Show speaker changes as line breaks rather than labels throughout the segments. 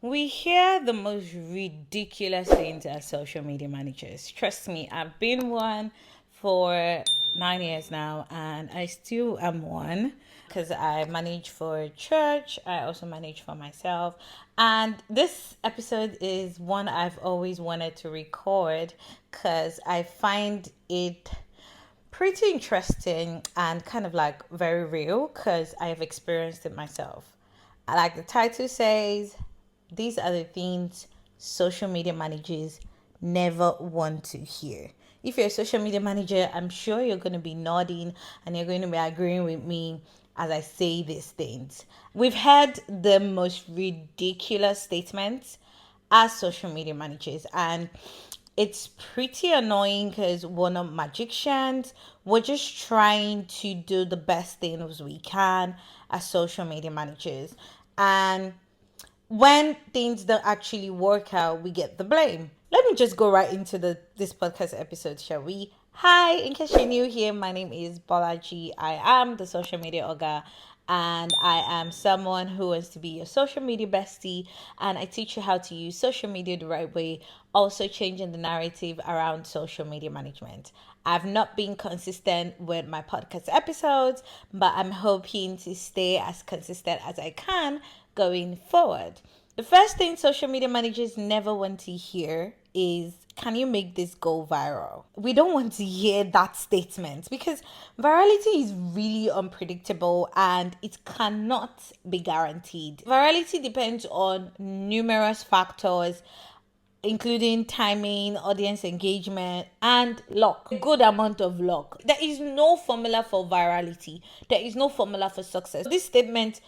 We hear the most ridiculous things as social media managers. Trust me, I've been one for 9 years now, and I still am one because I manage for church. I also manage for myself. And this episode is one I've always wanted to record because I find it pretty interesting and kind of like very real because I have experienced it myself. Like the title says, these are the things social media managers never want to hear. If you're a social media manager, I'm sure you're going to be nodding and you're going to be agreeing with me as I say these things. We've had the most ridiculous statements as social media managers, and it's pretty annoying because we're not magicians. We're just trying to do the best things we can as social media managers. And when things don't actually work out, we get the blame. Let me just go right into this podcast episode, shall we? Hi, in case you're new here, my name is Bolaji. I am the social media ogre, and I am someone who wants to be your social media bestie, and I teach you how to use social media the right way, also changing the narrative around social media management. I've not been consistent with my podcast episodes, but I'm hoping to stay as consistent as I can going forward. The first thing social media managers never want to hear is, can you make this go viral? We don't want to hear that statement because virality is really unpredictable and it cannot be guaranteed. Virality depends on numerous factors, including timing, audience engagement, and luck. A good amount of luck. There is no formula for virality. There is no formula for success. This statement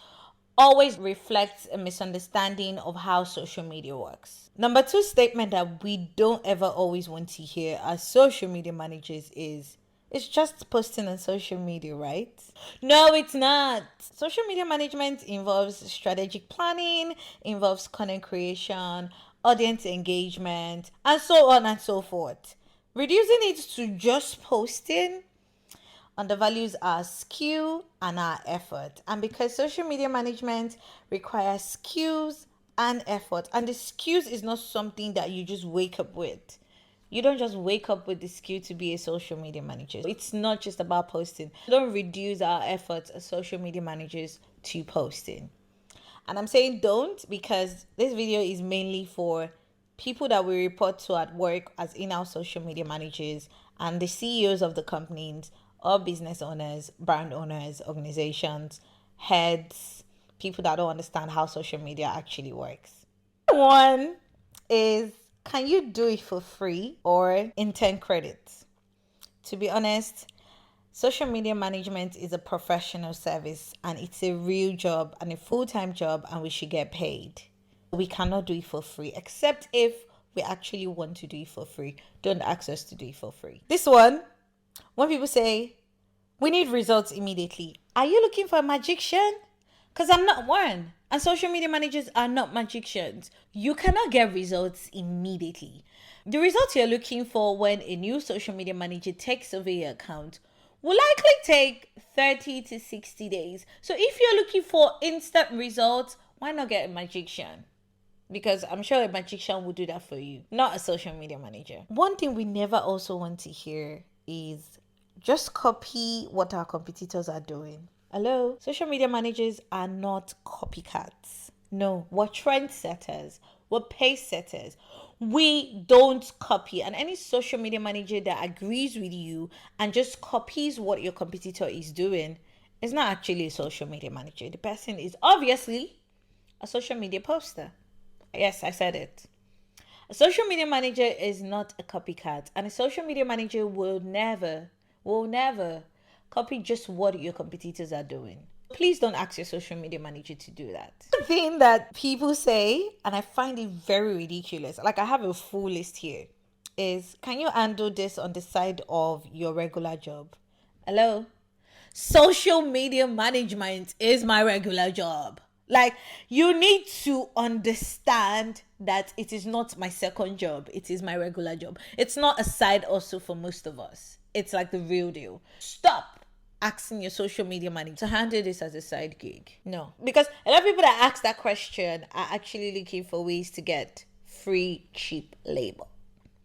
always reflects a misunderstanding of how social media works. Number two statement that we don't ever always want to hear as social media managers is, it's just posting on social media, right? No, it's not. Social media management involves strategic planning, involves content creation, audience engagement, and so on and so forth. Reducing it to just posting undervalues our skill and our effort. And because social media management requires skills and effort, and the skills is not something that you just wake up with. You don't just wake up with the skill to be a social media manager. It's not just about posting. Don't reduce our efforts as social media managers to posting. And I'm saying don't because this video is mainly for people that we report to at work as in-house social media managers and the CEOs of the companies or business owners, brand owners, organizations, heads, people that don't understand how social media actually works. One is, can you do it for free or in 10 credits? To be honest, social media management is a professional service and it's a real job and a full-time job, and we should get paid. We cannot do it for free except if we actually want to do it for free. Don't ask us to do it for free. This one, when people say, we need results immediately, are you looking for a magician? Because I'm not one. And social media managers are not magicians. You cannot get results immediately. The results you're looking for when a new social media manager takes over your account will likely take 30 to 60 days. So if you're looking for instant results, why not get a magician? Because I'm sure a magician will do that for you, not a social media manager. One thing we never also want to hear is just copy what our competitors are doing. Hello? Social media managers are not copycats. No, we're trendsetters. We're pace setters. We don't copy. And any social media manager that agrees with you and just copies what your competitor is doing is not actually a social media manager. The person is obviously a social media poster. Yes, I said it. A social media manager is not a copycat, and a social media manager will never copy just what your competitors are doing. Please don't ask your social media manager to do that. The thing that people say, and I find it very ridiculous, like I have a full list here, is, can you handle this on the side of your regular job? Hello? Social media management is my regular job. Like, you need to understand that it is not my second job. It is my regular job. It's not a side also for most of us. It's like the real deal. Stop asking your social media manager to handle this as a side gig? No. Because a lot of people that ask that question are actually looking for ways to get free, cheap labor.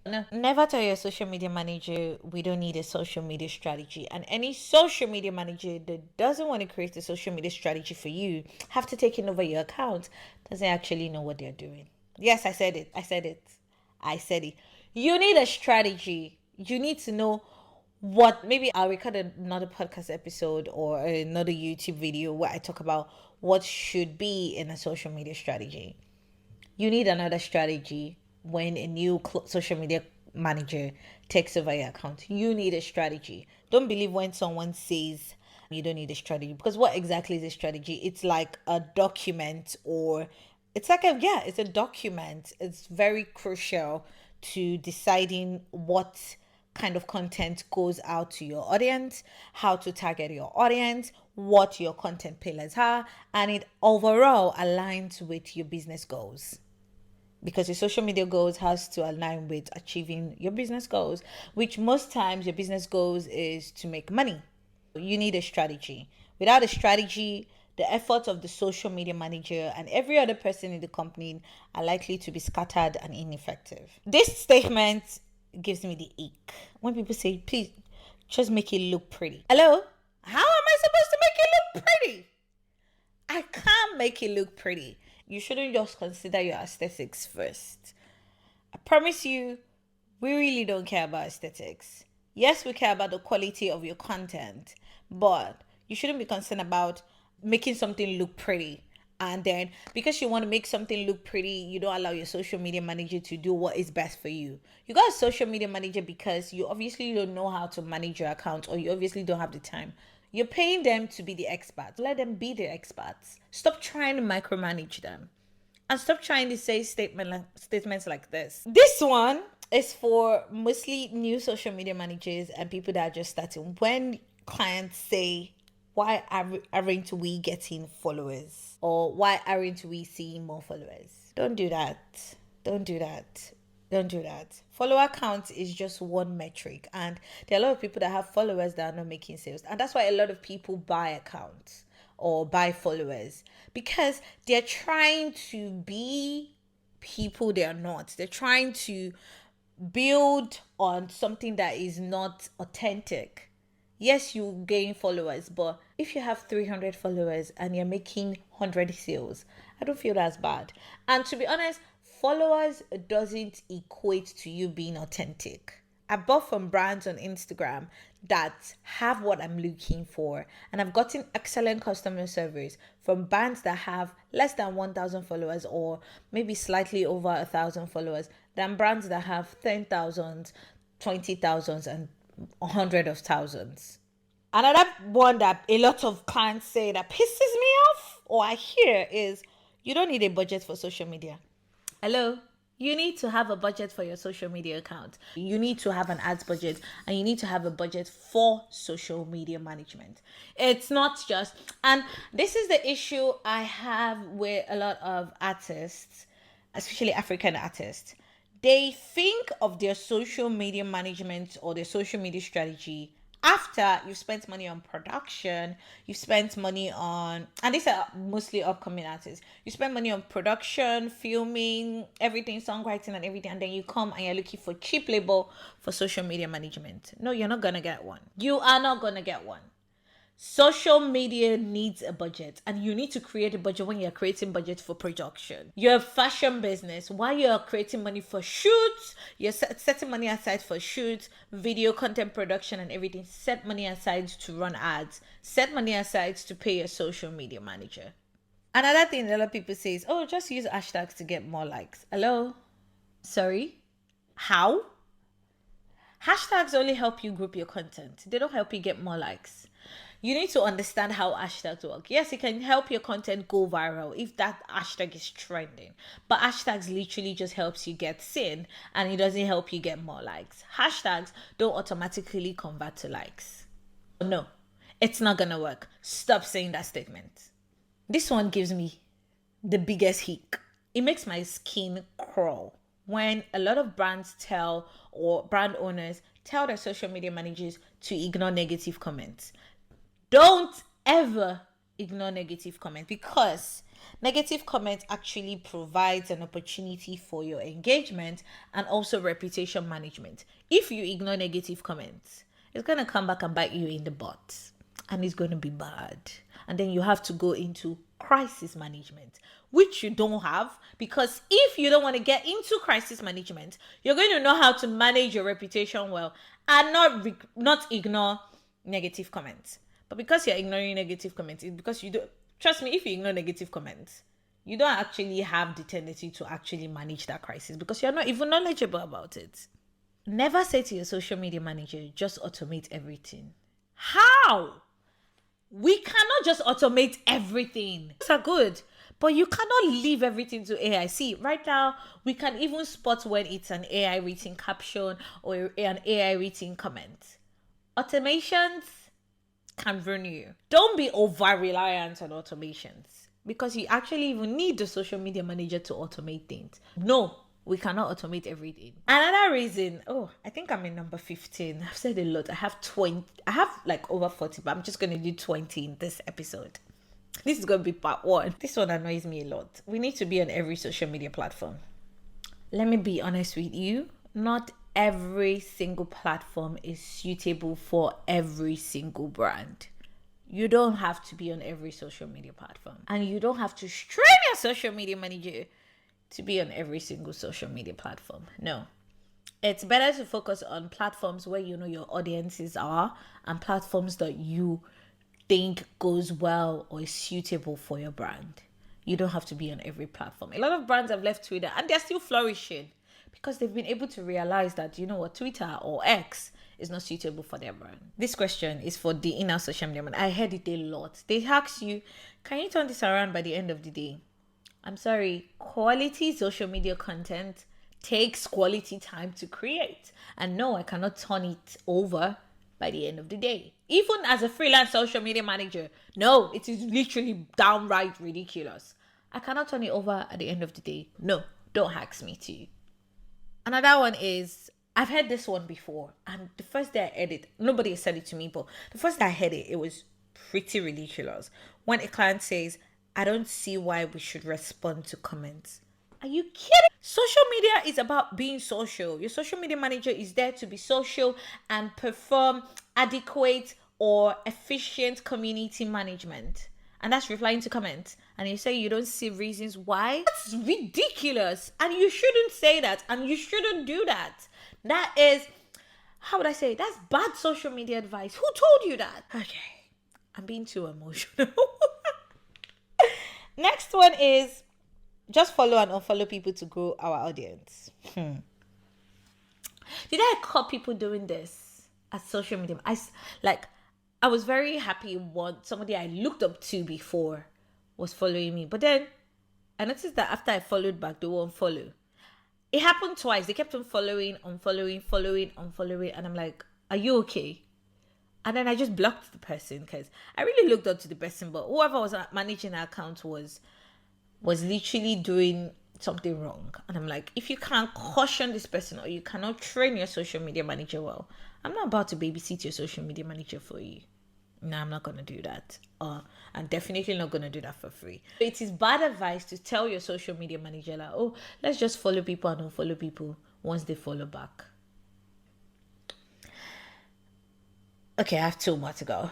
No, never tell your social media manager we don't need a social media strategy. And any social media manager that doesn't want to create a social media strategy for you, have to take over your account, doesn't actually know what they're doing. Yes, I said it. You need a strategy. You need to know what. Maybe I'll record another podcast episode or another YouTube video where I talk about what should be in a social media strategy. You need another strategy when a new social media manager takes over your account. You need a strategy. Don't believe when someone says you don't need a strategy, because what exactly is a strategy? It's like a document, or it's a document. It's very crucial to deciding what kind of content goes out to your audience, how to target your audience, what your content pillars are, and it overall aligns with your business goals. Because your social media goals has to align with achieving your business goals, which most times your business goals is to make money. You need a strategy. Without a strategy, the efforts of the social media manager and every other person in the company are likely to be scattered and ineffective. This statement gives me the ache when people say, please just make it look pretty. Hello? How am I supposed to make it look pretty? I can't make it look pretty. You shouldn't just consider your aesthetics first. I promise you, we really don't care about aesthetics. Yes, we care about the quality of your content, but you shouldn't be concerned about making something look pretty. And then because you want to make something look pretty, you don't allow your social media manager to do what is best for you. You got a social media manager because you obviously don't know how to manage your account, or you obviously don't have the time. You're paying them to be the experts. Let them be the experts. Stop trying to micromanage them. And stop trying to say statements like this. This one is for mostly new social media managers and people that are just starting. When clients say, why aren't we getting followers? Or why aren't we seeing more followers? Don't do that. Don't do that. Don't do that. Follower count is just one metric, and there are a lot of people that have followers that are not making sales, and that's why a lot of people buy accounts or buy followers, because they're trying to be people they're not. They're trying to build on something that is not authentic. Yes, you gain followers, but if you have 300 followers and you're making 100 sales, I don't feel that's bad. And to be honest, followers doesn't equate to you being authentic. I bought from brands on Instagram that have what I'm looking for, and I've gotten excellent customer service from brands that have less than 1,000 followers or maybe slightly over 1,000 followers than brands that have 10,000, 20,000 and 100 of thousands. Another one that a lot of clients say that pisses me off or I hear is, you don't need a budget for social media. Hello? You need to have a budget for your social media account. You need to have an ads budget, and you need to have a budget for social media management. It's not just, and this is the issue I have with a lot of artists, especially African artists. They think of their social media management or their social media strategy after you've spent money on production, you've spent money on, and these are mostly upcoming artists, you spend money on production, filming, everything, songwriting and everything, and then you come and you're looking for cheap labor for social media management. No, you're not gonna get one. You are not gonna get one. Social media needs a budget, and you need to create a budget when you're creating budget for production. You're a fashion business. While you're creating money for shoots, you're setting money aside for shoots, video content production and everything. Set money aside to run ads. Set money aside to pay your social media manager. Another thing that a lot of people say is, oh, just use hashtags to get more likes. Hello? Sorry? How? Hashtags only help you group your content. They don't help you get more likes. You need to understand how hashtags work. Yes, it can help your content go viral if that hashtag is trending. But hashtags literally just helps you get seen, and it doesn't help you get more likes. Hashtags don't automatically convert to likes. No, it's not gonna work. Stop saying that statement. This one gives me the biggest hick. It makes my skin crawl when a lot of brands tell, or brand owners tell their social media managers to ignore negative comments. Don't ever ignore negative comments, because negative comments actually provides an opportunity for your engagement and also reputation management. If you ignore negative comments, it's going to come back and bite you in the butt, and it's going to be bad. And then you have to go into crisis management, which you don't have, because if you don't want to get into crisis management, you're going to know how to manage your reputation well and not ignore negative comments. But because you're ignoring negative comments, it's because you don't. Trust me, if you ignore negative comments, you don't actually have the tendency to actually manage that crisis, because you're not even knowledgeable about it. Never say to your social media manager, just automate everything. How? We cannot just automate everything. These are good, but you cannot leave everything to AI. See, right now, we can even spot when it's an AI written caption or an AI written comment. Automations can ruin you. Don't be over reliant on automations, because you actually even need the social media manager to automate things. No, we cannot automate everything. Another reason, I think I'm in number 15. I've said a lot. I have 20. I have like over 40, but I'm just going to do 20 in this episode. This is going to be part 1. This one annoys me a lot. We need to be on every social media platform. Let me be honest with you. Not every single platform is suitable for every single brand. You don't have to be on every social media platform, and you don't have to strain your social media manager to be on every single social media platform. No. It's better to focus on platforms where you know your audiences are, and platforms that you think goes well or is suitable for your brand. You don't have to be on every platform. A lot of brands have left Twitter and they're still flourishing, because they've been able to realize that, Twitter or X is not suitable for their brand. This question is for the inner social media man. I heard it a lot. They ask you, can you turn this around by the end of the day? I'm sorry, quality social media content takes quality time to create. And no, I cannot turn it over by the end of the day. Even as a freelance social media manager, no, it is literally downright ridiculous. I cannot turn it over at the end of the day. No, don't ask me to. Another one is, I've heard this one before, and the first day I heard it, nobody said it to me, but the first day I heard it, it was pretty ridiculous. When a client says, I don't see why we should respond to comments. Are you kidding? Social media is about being social. Your social media manager is there to be social and perform adequate or efficient community management. And that's replying to comments. And you say you don't see reasons why? That's ridiculous. And you shouldn't say that. And you shouldn't do that. That is, how would I say, that's bad social media advice. Who told you that? Okay, I'm being too emotional. Next one is, just follow and unfollow people to grow our audience. Did I caught people doing this at social media? I was very happy when somebody I looked up to before was following me. But then I noticed that after I followed back, they won't follow. It happened twice. They kept on following. And I'm like, are you okay? And then I just blocked the person, because I really looked up to the person. But whoever was managing the account was literally doing something wrong. And I'm like, if you can't caution this person, or you cannot train your social media manager well, I'm not about to babysit your social media manager for you. No, I'm not going to do that. I'm definitely not going to do that for free. It is bad advice to tell your social media manager, like, let's just follow people and unfollow people once they follow back. Okay, I have 2 more to go.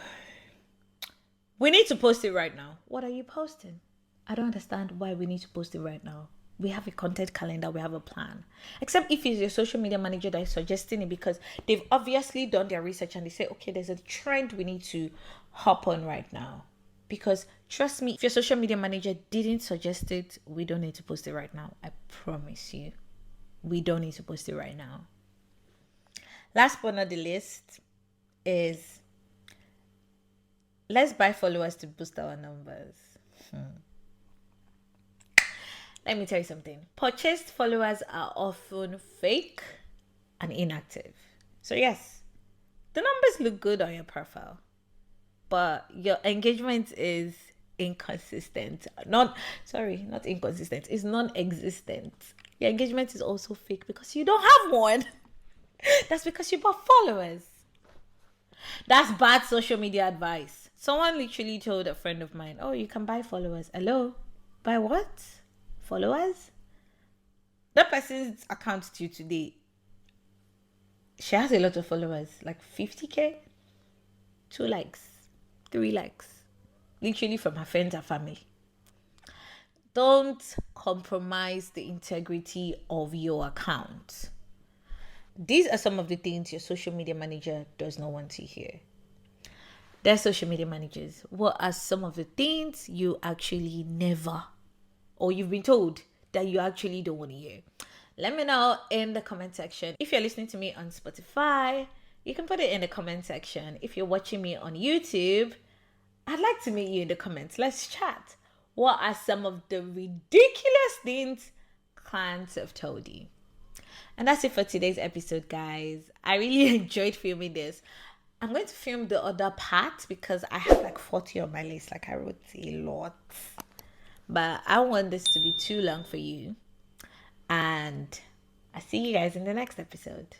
We need to post it right now. What are you posting? I don't understand why we need to post it right now. We have a content calendar, we have a plan. Except if it's your social media manager that is suggesting it, because they've obviously done their research and they say, okay, there's a trend we need to hop on right now. Because trust me, if your social media manager didn't suggest it, we don't need to post it right now. I promise you. We don't need to post it right now. Last but not the least is, let's buy followers to boost our numbers. Let me tell you something. Purchased followers are often fake and inactive. So yes, the numbers look good on your profile, but your engagement is inconsistent. Not inconsistent. It's non-existent. Your engagement is also fake because you don't have one. That's because you bought followers. That's bad social media advice. Someone literally told a friend of mine, oh, you can buy followers. Hello? Buy what? Followers? That person's account due today, she has a lot of followers, like 50K, 2 likes, 3 likes, literally from her friends and family. Don't compromise the integrity of your account. These are some of the things your social media manager does not want to hear. They're social media managers. What are some of the things you actually never, or you've been told that you actually don't want to hear? Let me know in the comment section. If you're listening to me on Spotify, you can put it in the comment section. If you're watching me on YouTube, I'd like to meet you in the comments. Let's chat. What are some of the ridiculous things clients have told you? And that's it for today's episode, guys. I really enjoyed filming this. I'm going to film the other part because I have like 40 on my list. Like, I wrote a lot. But I don't want this to be too long for you. And I see you guys in the next episode.